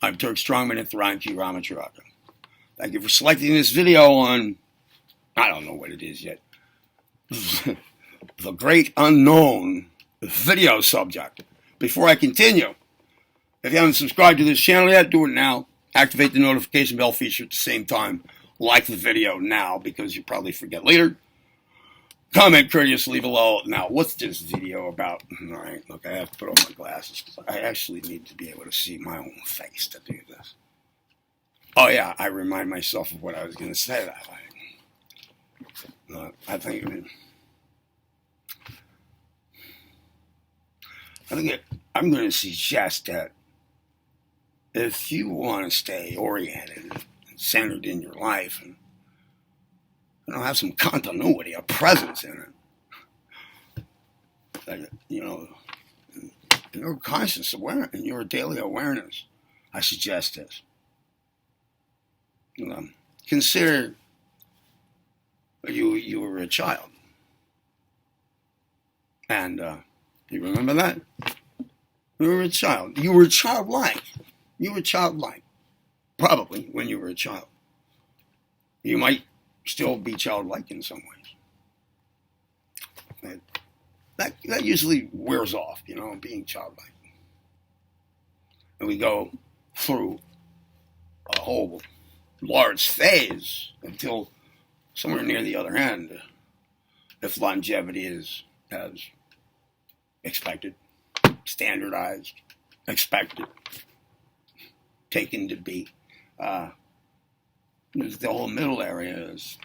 I'm Turk Strongman at Tharanki Ramacharaka. Thank you for selecting this video on, I don't know what it is yet, the great unknown video subject. Before I continue, if you haven't subscribed to this channel yet, do it now. Activate the notification bell feature at the same time. Like the video now, because you probably forget later. Comment courteously below. Now, what's this video about? All right, look, I have to put on my glasses because I actually need to be able to see my own face to do this. Oh, yeah, I remind myself of what I was going to say that way. I think I'm going to suggest that if you want to stay oriented and centered in your life and have some continuity, a presence in it, in your conscious awareness, in your daily awareness, I suggest this. Consider you were a child. And you remember that? You were a child. You were childlike. You were childlike. Probably when you were a child. You might still be childlike in some ways. That usually wears off, being childlike. And we go through a whole large phase until somewhere near the other end, if longevity is as expected, standardized, expected, taken to be. The whole middle area is,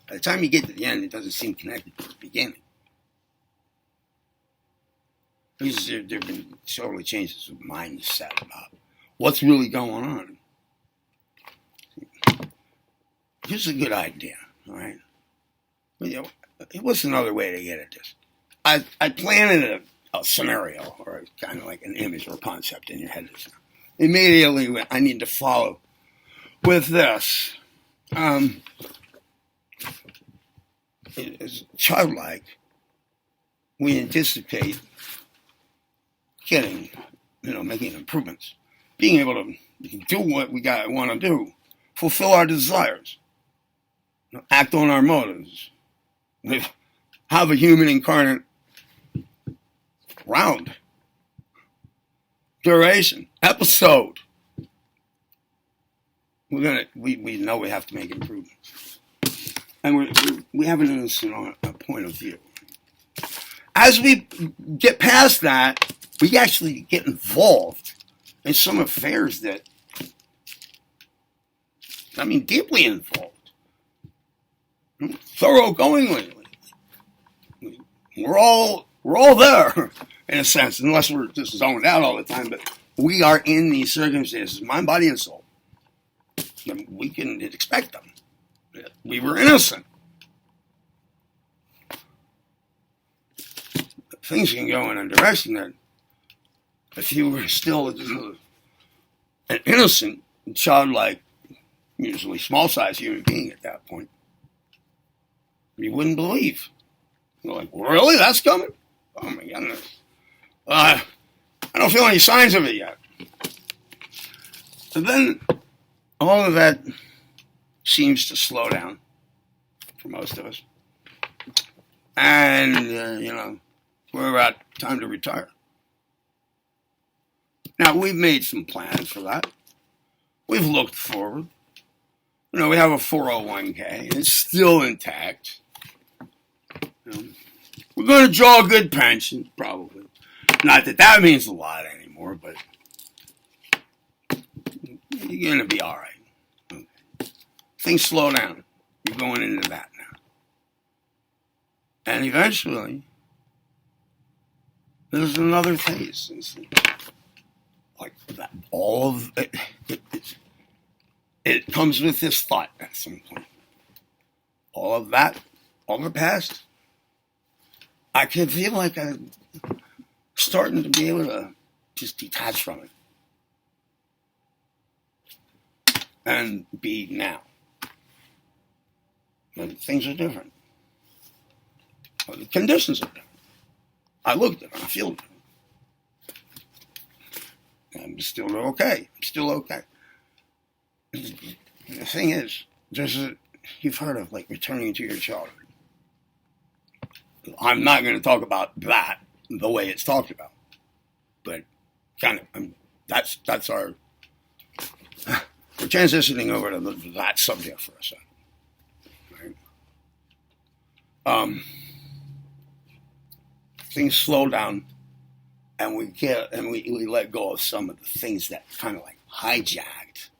by the time you get to the end, it doesn't seem connected to the beginning. There have been totally changes of mindset about what's really going on. Here's a good idea, all right? What's another way to get at this? I planted a scenario, or kind of like an image or concept in your head. Immediately, I need to follow with this. As childlike, we anticipate making improvements, being able to do what we want to do, fulfill our desires, act on our motives, have a human incarnate round, duration, episode. We know we have to make improvements, and we have an innocent point of view. As we get past that, we actually get involved in some affairs that, deeply involved, thoroughgoingly. We're all there, in a sense, unless we're just zoned out all the time. But we are in these circumstances, mind, body, and soul. We can expect them. We were innocent. Things can go in a direction that, if you were still an innocent, childlike, usually small-sized human being at that point, you wouldn't believe. You're like, really? That's coming? Oh, my goodness. I don't feel any signs of it yet. And then all of that seems to slow down for most of us. And, we're about time to retire. Now, we've made some plans for that. We've looked forward. We have a 401k. It's still intact. We're going to draw a good pension, probably. Not that means a lot anymore, but you're going to be all right. Okay. Things slow down. You're going into that now. And eventually, there's another phase. Like that, all of it, it comes with this thought at some point. All of that, all the past, I can feel like I'm starting to be able to just detach from it and be now. And things are different. The conditions are different. I look different. I feel different. I'm still okay. I'm still okay. The thing is, you've heard of like returning to your childhood. I'm not going to talk about that the way it's talked about, but kind of that's our. We're transitioning over to that subject for a second. Right? Things slow down, and we let go of some of the things that kind of like hijacked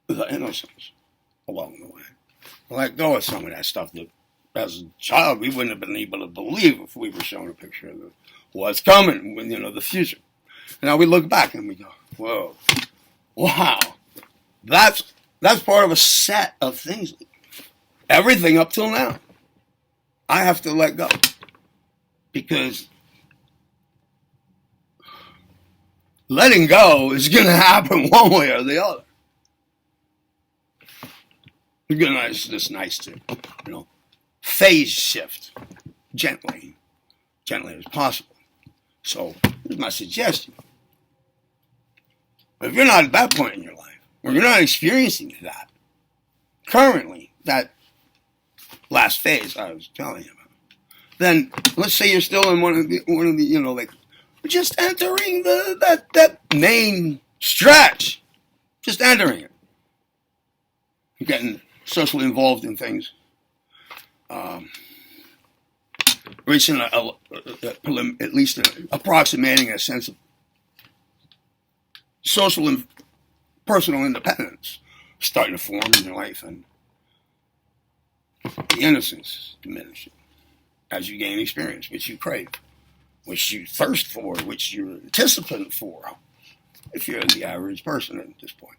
the innocence along the way. Let go of some of that stuff that, as a child, we wouldn't have been able to believe if we were shown a picture of what's coming, the future. And now we look back and we go, whoa, wow, that's part of a set of things. Everything up till now, I have to let go. Because letting go is going to happen one way or the other. It's just nice to, phase shift gently as possible. So here's my suggestion. If you're not at that point in your life, or you're not experiencing that currently, that last phase I was telling you about, then let's say you're still in one of the just entering that main stretch, just entering it, you're getting socially involved in things, reaching at least approximating a sense of social and personal independence starting to form in your life, and the innocence diminishing as you gain experience, which you crave, which you thirst for, which you're anticipating for, if you're the average person at this point.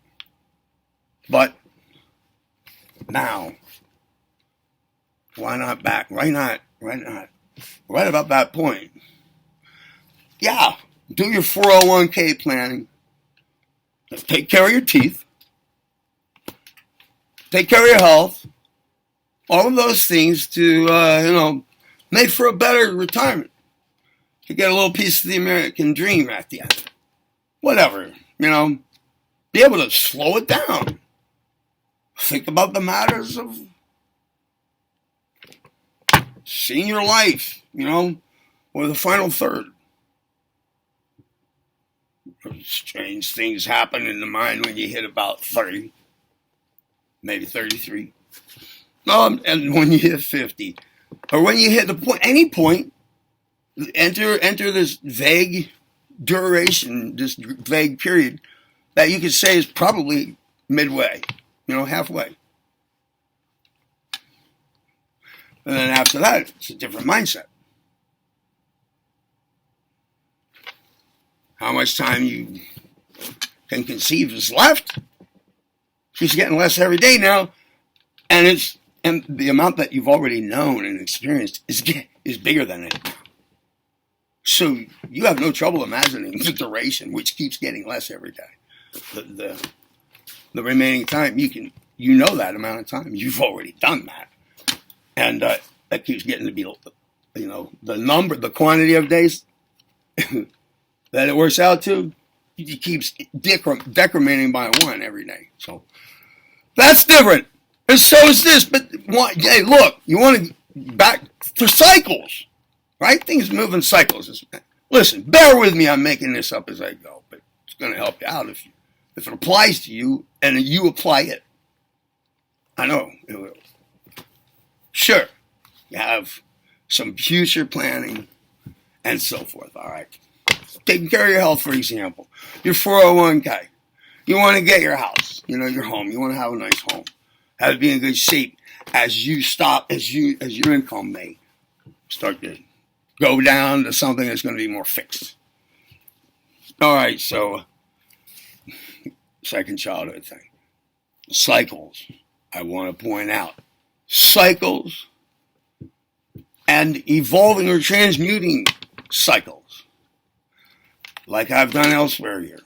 But now, why not back? Why not? Right about that point, yeah, do your 401k planning. Take care of your teeth. Take care of your health. All of those things to, make for a better retirement. To get a little piece of the American dream at the end. Whatever, be able to slow it down. Think about the matters of senior life, or the final third. Strange things happen in the mind when you hit about 30, maybe 33. And when you hit 50, or when you hit the point, any point, enter this vague duration, this vague period that you could say is probably midway, halfway. And then after that, it's a different mindset. How much time you can conceive is left keeps getting less every day now, and the amount that you've already known and experienced is bigger than it now. So you have no trouble imagining the duration, which keeps getting less every day. The remaining time, you know that amount of time. You've already done that. And that keeps getting to be, the quantity of days that it works out to, it keeps decrementing by one every day. So that's different. And so is this. But hey, look, you want to back to cycles, right? Things move in cycles. Listen, bear with me. I'm making this up as I go, but it's going to help you out if it applies to you and you apply it. I know it will. Sure, you have some future planning and so forth, all right? Taking care of your health, for example. Your 401k. You want to get your house, your home. You want to have a nice home. Have it be in good shape as your income may start to go down to something that's going to be more fixed. All right, so second childhood thing. Cycles, I want to point out. Cycles and evolving or transmuting cycles, like I've done elsewhere here.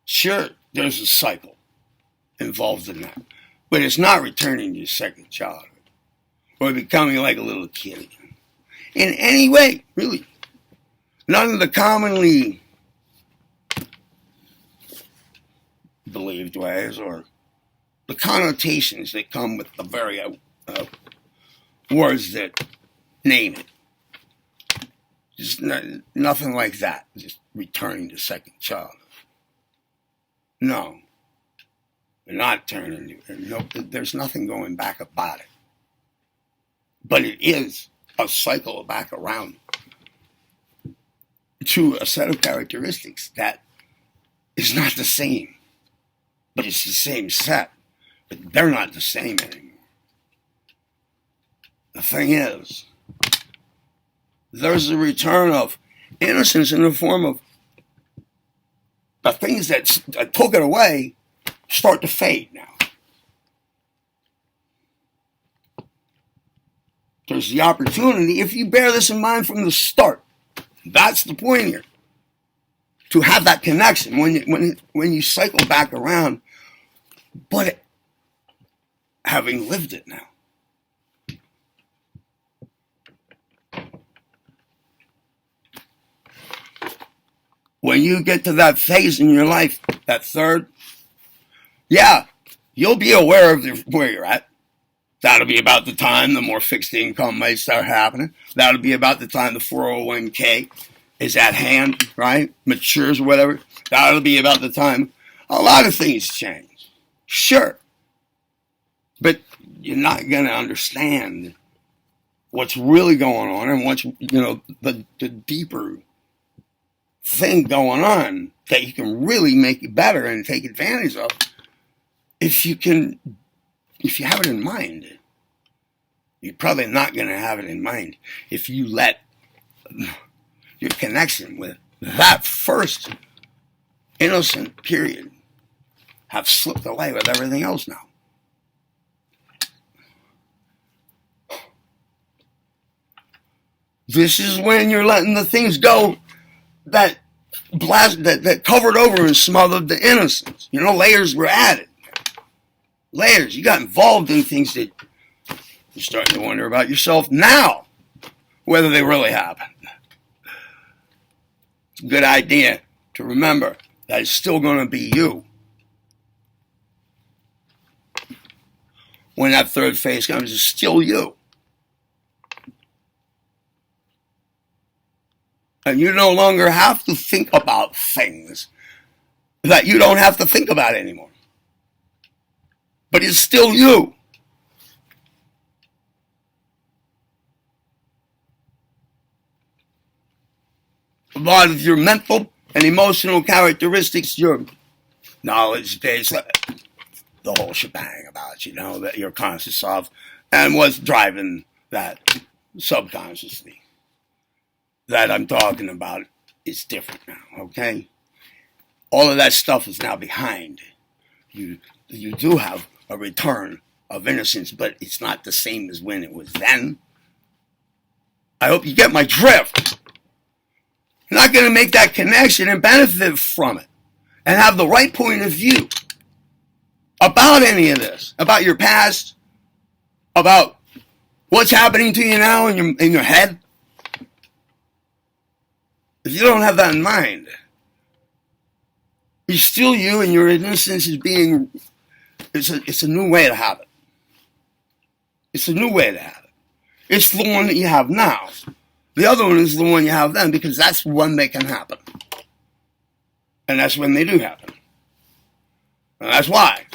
Sure, there's a cycle involved in that, but it's not returning to your second childhood or becoming like a little kid again in any way, really. none of the commonly believed ways or the connotations that come with the very words that name it. Just nothing like that. Just returning to second child. No. You're not turning. No, there's nothing going back about it. But it is a cycle back around to a set of characteristics that is not the same. But it's the same set. But they're not the same anymore. The thing is, there's a return of innocence in the form of the things that took it away start to fade now. There's the opportunity, if you bear this in mind from the start, that's the point here, to have that connection when you cycle back around, but having lived it now. When you get to that phase in your life, that third, yeah, you'll be aware of where you're at. That'll be about the time the more fixed income might start happening. That'll be about the time the 401k is at hand, right? Matures or whatever. That'll be about the time a lot of things change. Sure. But you're not going to understand what's really going on and what's, the deeper thing going on that you can really make it better and take advantage of if you have it in mind. You're probably not going to have it in mind if you let your connection with that first innocent period have slipped away with everything else now. This is when you're letting the things go that covered over and smothered the innocence. Layers were added. Layers. You got involved in things that you're starting to wonder about yourself now, whether they really happened. It's a good idea to remember that it's still going to be you. When that third phase comes, it's still you. And you no longer have to think about things that you don't have to think about anymore. But it's still you. A lot of your mental and emotional characteristics, your knowledge base, the whole shebang about, that you're conscious of, and what's driving that subconsciously that I'm talking about is different now, okay? All of that stuff is now behind. You do have a return of innocence, but it's not the same as when it was then. I hope you get my drift. You're not going to make that connection and benefit from it and have the right point of view about any of this, about your past, about what's happening to you now in your head. If you don't have that in mind, you're still you, and your innocence is being, it's a new way to have it. It's a new way to have it. It's the one that you have now. The other one is the one you have then, because that's when they can happen. And that's when they do happen. And that's why.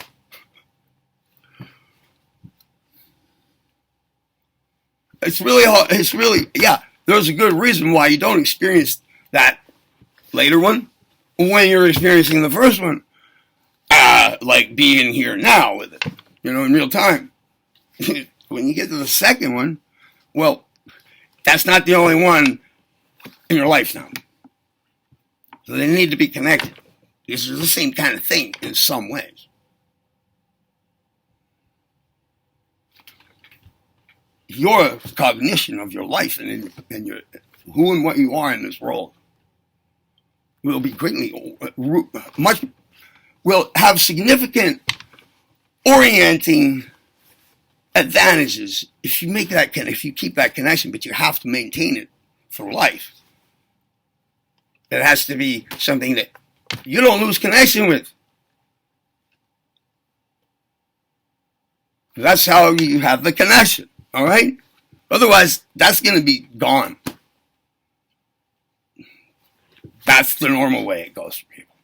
It's really, yeah, there's a good reason why you don't experience that later one when you're experiencing the first one, like being here now with it, in real time. When you get to the second one, well, that's not the only one in your life now. So they need to be connected. This is the same kind of thing in some ways. Your cognition of your life and your who and what you are in this world will be will have significant orienting advantages if you keep that connection, but you have to maintain it for life. It has to be something that you don't lose connection with. That's how you have the connection, all right? Otherwise, that's going to be gone. That's the normal way it goes for people.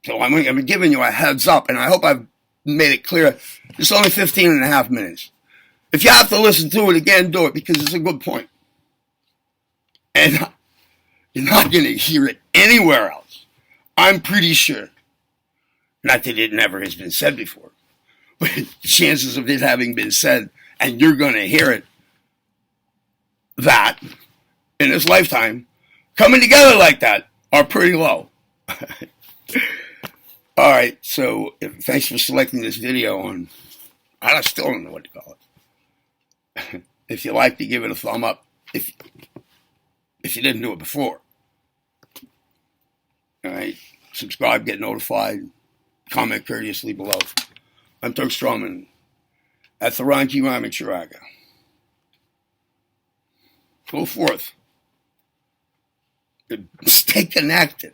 So I'm giving you a heads up, and I hope I've made it clear. It's only 15 and a half minutes. If you have to listen to it again, do it, because it's a good point. And you're not going to hear it anywhere else. I'm pretty sure. Not that it never has been said before. But the chances of it having been said, and you're going to hear it, that, in this lifetime, coming together like that, are pretty low. All right, so thanks for selecting this video on, I still don't know what to call it. If you liked it, give it a thumb up. If you didn't do it before. All right, subscribe, get notified, comment courteously below. I'm Turk Strowman at the Ronchi Ramacharaga. Go forth. Stay connected.